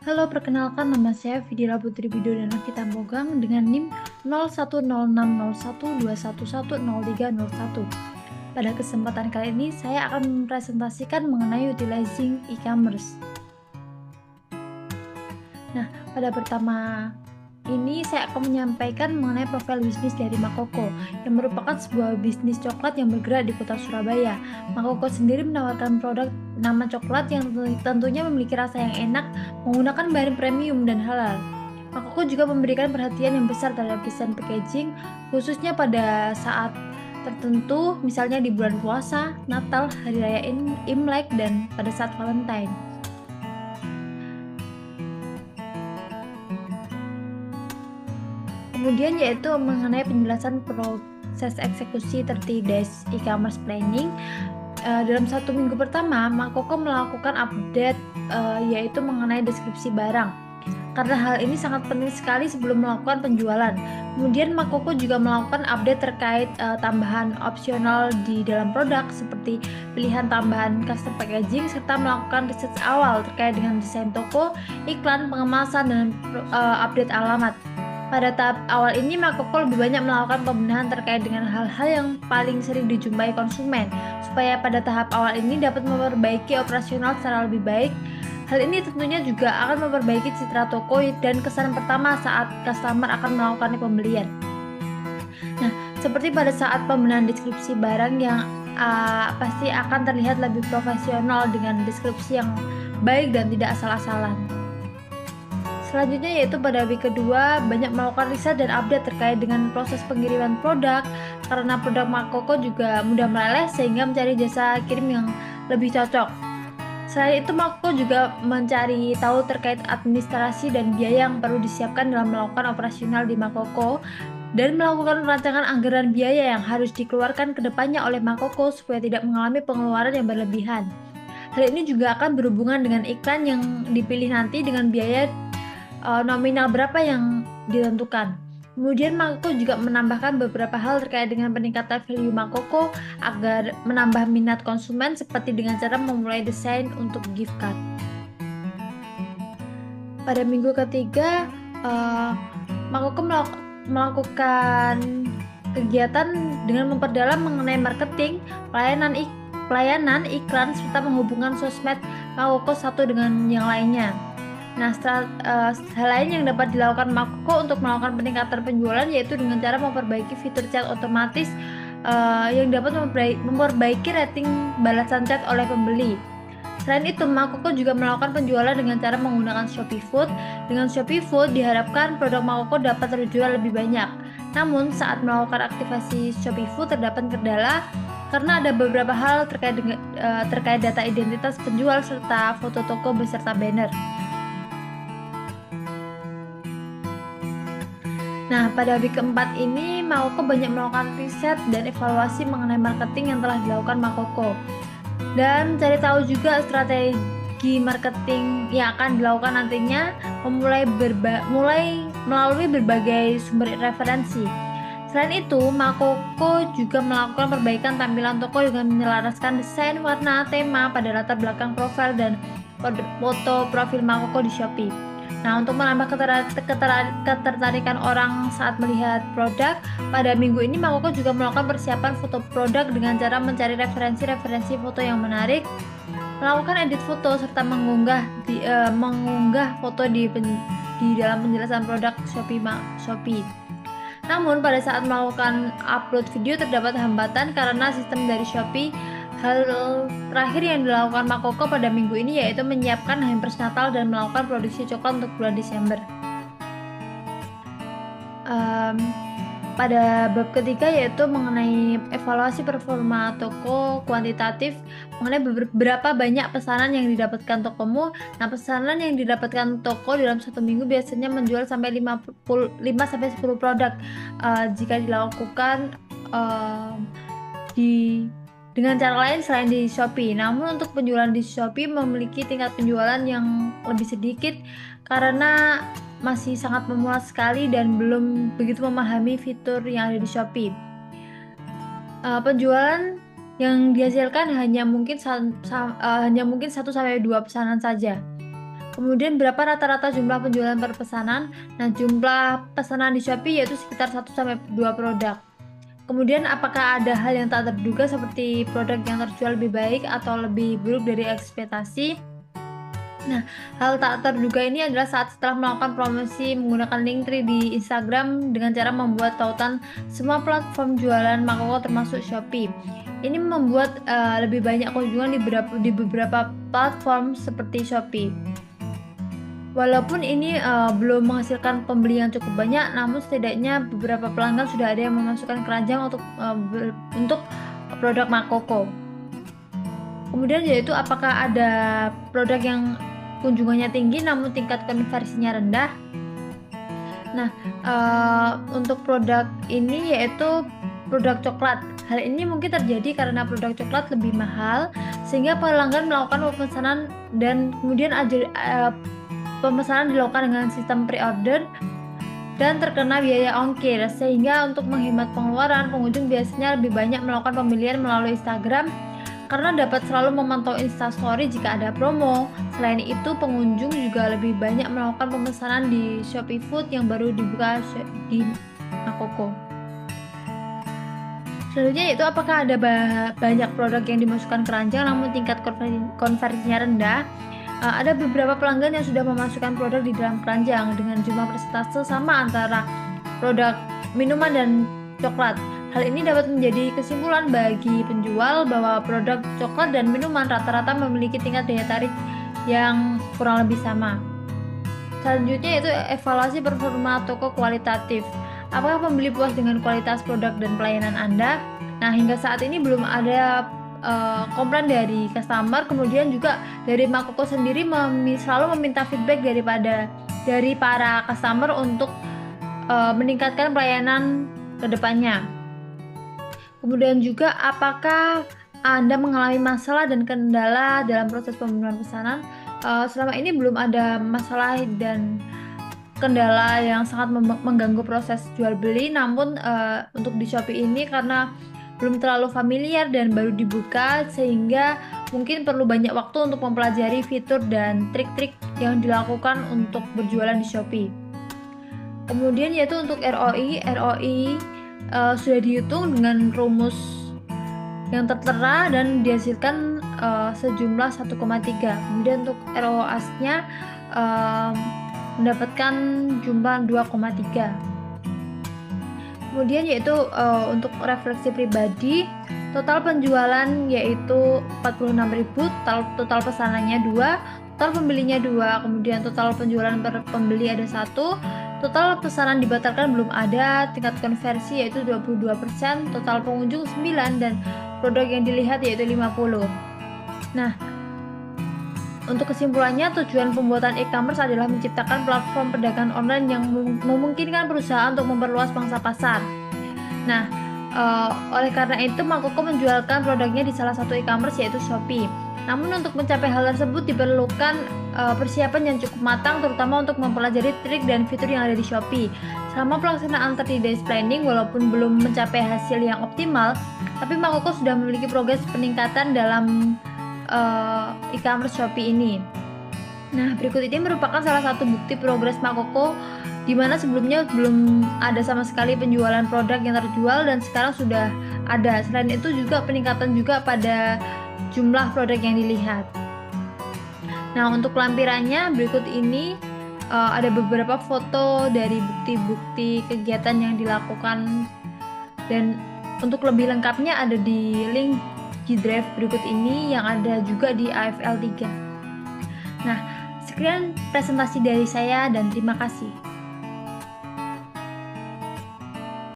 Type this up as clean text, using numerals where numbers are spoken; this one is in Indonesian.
Halo, perkenalkan nama saya Vidila Putri Widodana Kitambogang dengan NIM 01060121110301. Pada kesempatan kali ini, saya akan mempresentasikan mengenai utilizing e-commerce. Nah, pada pertama ini saya akan menyampaikan mengenai profil bisnis dari Makoko, yang merupakan sebuah bisnis coklat yang bergerak di kota Surabaya. Makoko sendiri menawarkan produk nama coklat yang tentunya memiliki rasa yang enak, menggunakan bahan premium dan halal. Makoko juga memberikan perhatian yang besar terhadap desain packaging, khususnya pada saat tertentu, misalnya di bulan puasa, Natal, Hari Raya Imlek, dan pada saat Valentine. Kemudian yaitu mengenai penjelasan proses eksekusi 30 days e-commerce planning. Dalam 1 minggu pertama, Makoko melakukan update yaitu mengenai deskripsi barang. Karena hal ini sangat penting sekali sebelum melakukan penjualan. Kemudian Makoko juga melakukan update terkait tambahan opsional di dalam produk seperti pilihan tambahan custom packaging serta melakukan riset awal terkait dengan desain toko, iklan, pengemasan, dan update alamat. Pada tahap awal ini, Makoko lebih banyak melakukan pembenahan terkait dengan hal-hal yang paling sering dijumpai konsumen, supaya pada tahap awal ini dapat memperbaiki operasional secara lebih baik. Hal ini tentunya juga akan memperbaiki citra toko dan kesan pertama saat customer akan melakukan pembelian. Nah, seperti pada saat pembenahan deskripsi barang yang pasti akan terlihat lebih profesional dengan deskripsi yang baik dan tidak asal-asalan. Selanjutnya yaitu pada week kedua banyak melakukan riset dan update terkait dengan proses pengiriman produk, karena produk Makoko juga mudah meleleh sehingga mencari jasa kirim yang lebih cocok. Selain itu, Makoko juga mencari tahu terkait administrasi dan biaya yang perlu disiapkan dalam melakukan operasional di Makoko dan melakukan rancangan anggaran biaya yang harus dikeluarkan ke depannya oleh Makoko supaya tidak mengalami pengeluaran yang berlebihan. Hal ini juga akan berhubungan dengan iklan yang dipilih nanti dengan biaya nominal berapa yang ditentukan. Kemudian Makoko juga menambahkan beberapa hal terkait dengan peningkatan value Makoko agar menambah minat konsumen, seperti dengan cara memulai desain untuk gift card. Pada minggu ketiga, Makoko melakukan kegiatan dengan memperdalam mengenai marketing, pelayanan iklan, serta menghubungkan sosmed Makoko satu dengan yang lainnya. Nah, hal lain yang dapat dilakukan Makoko untuk melakukan peningkatan penjualan yaitu dengan cara memperbaiki fitur chat otomatis yang dapat memperbaiki rating balasan chat oleh pembeli. Selain itu, Makoko juga melakukan penjualan dengan cara menggunakan Shopee Food. Dengan Shopee Food diharapkan produk Makoko dapat terjual lebih banyak. Namun, saat melakukan aktivasi Shopee Food terdapat kendala karena ada beberapa hal terkait data identitas penjual serta foto toko beserta banner. Nah, pada week keempat ini, Makoko banyak melakukan riset dan evaluasi mengenai marketing yang telah dilakukan Makoko. Dan cari tahu juga strategi marketing yang akan dilakukan nantinya mulai melalui berbagai sumber referensi. Selain itu, Makoko juga melakukan perbaikan tampilan toko dengan menyelaraskan desain, warna, tema pada latar belakang profil dan foto profil Makoko di Shopee. Nah, untuk menambah ketertarikan orang saat melihat produk, pada minggu ini Makoko juga melakukan persiapan foto produk dengan cara mencari referensi foto yang menarik, melakukan edit foto, serta mengunggah foto di dalam penjelasan produk Shopee. Namun, pada saat melakukan upload video terdapat hambatan karena sistem dari Shopee. Hal terakhir yang dilakukan Makoko pada minggu ini yaitu menyiapkan hampers Natal dan melakukan produksi coklat untuk bulan Desember. Pada bab ketiga yaitu mengenai evaluasi performa toko kuantitatif, mengenai beberapa banyak pesanan yang didapatkan tokomu. Nah, pesanan yang didapatkan toko dalam 1 minggu biasanya menjual sampai 5-10 produk jika dilakukan dengan cara lain selain di Shopee. Namun untuk penjualan di Shopee memiliki tingkat penjualan yang lebih sedikit karena masih sangat pemula sekali dan belum begitu memahami fitur yang ada di Shopee. Penjualan yang dihasilkan hanya mungkin 1-2 pesanan saja. Kemudian berapa rata-rata jumlah penjualan per pesanan? Nah, jumlah pesanan di Shopee yaitu sekitar 1-2 produk. Kemudian apakah ada hal yang tak terduga seperti produk yang terjual lebih baik atau lebih buruk dari ekspektasi? Nah, hal tak terduga ini adalah saat setelah melakukan promosi menggunakan Linktree di Instagram dengan cara membuat tautan semua platform jualan Makoko termasuk Shopee. Ini membuat lebih banyak kunjungan di beberapa platform seperti Shopee. Walaupun ini belum menghasilkan pembeli yang cukup banyak, namun setidaknya beberapa pelanggan sudah ada yang memasukkan keranjang untuk produk Makoko. Kemudian yaitu apakah ada produk yang kunjungannya tinggi namun tingkat konversinya rendah. Nah, untuk produk ini yaitu produk coklat. Hal ini mungkin terjadi karena produk coklat lebih mahal sehingga pelanggan melakukan pemesanan dan kemudian pemesanan dilakukan dengan sistem pre-order dan terkena biaya ongkir, sehingga untuk menghemat pengeluaran pengunjung biasanya lebih banyak melakukan pembelian melalui Instagram karena dapat selalu memantau Instastory jika ada promo. Selain itu, pengunjung juga lebih banyak melakukan pemesanan di Shopee Food yang baru dibuka di Makoko. Selanjutnya yaitu apakah ada banyak produk yang dimasukkan keranjang namun tingkat konversinya rendah. Ada beberapa pelanggan yang sudah memasukkan produk di dalam keranjang dengan jumlah persentase sama antara produk minuman dan coklat. Hal ini dapat menjadi kesimpulan bagi penjual bahwa produk coklat dan minuman rata-rata memiliki tingkat daya tarik yang kurang lebih sama. Selanjutnya yaitu evaluasi performa toko kualitatif. Apakah pembeli puas dengan kualitas produk dan pelayanan Anda? Nah, hingga saat ini belum ada komplain dari customer. Kemudian juga dari Makoko sendiri selalu meminta feedback dari para customer untuk meningkatkan pelayanan ke depannya. Kemudian juga apakah Anda mengalami masalah dan kendala dalam proses pembuatan pesanan? Selama ini belum ada masalah dan kendala yang sangat mengganggu proses jual beli. Namun untuk di Shopee ini karena belum terlalu familiar dan baru dibuka, sehingga mungkin perlu banyak waktu untuk mempelajari fitur dan trik-trik yang dilakukan untuk berjualan di Shopee. Kemudian yaitu untuk ROI sudah dihitung dengan rumus yang tertera dan dihasilkan sejumlah 1,3. Kemudian untuk ROAS-nya mendapatkan jumlah 2,3. Kemudian yaitu untuk refleksi pribadi, total penjualan yaitu 46.000, total pesanannya 2, total pembelinya 2, kemudian total penjualan per pembeli ada 1, total pesanan dibatalkan belum ada, tingkat konversi yaitu 22%, total pengunjung 9, dan produk yang dilihat yaitu 50. Nah, untuk kesimpulannya, tujuan pembuatan e-commerce adalah menciptakan platform perdagangan online yang memungkinkan perusahaan untuk memperluas pangsa pasar. Nah, oleh karena itu Makoko menjualkan produknya di salah satu e-commerce yaitu Shopee. Namun untuk mencapai hal tersebut diperlukan persiapan yang cukup matang, terutama untuk mempelajari trik dan fitur yang ada di Shopee. Selama pelaksanaan 30 days planning, walaupun belum mencapai hasil yang optimal, tapi Makoko sudah memiliki progres peningkatan dalam e-commerce Shopee ini. Nah, berikut ini merupakan salah satu bukti progres Makoko, di mana sebelumnya belum ada sama sekali penjualan produk yang terjual dan sekarang sudah ada. Selain itu juga peningkatan juga pada jumlah produk yang dilihat. Nah, untuk lampirannya berikut ini ada beberapa foto dari bukti-bukti kegiatan yang dilakukan, dan untuk lebih lengkapnya ada di link G-Drive berikut ini yang ada juga di AFL 3. Nah, sekian presentasi dari saya dan terima kasih.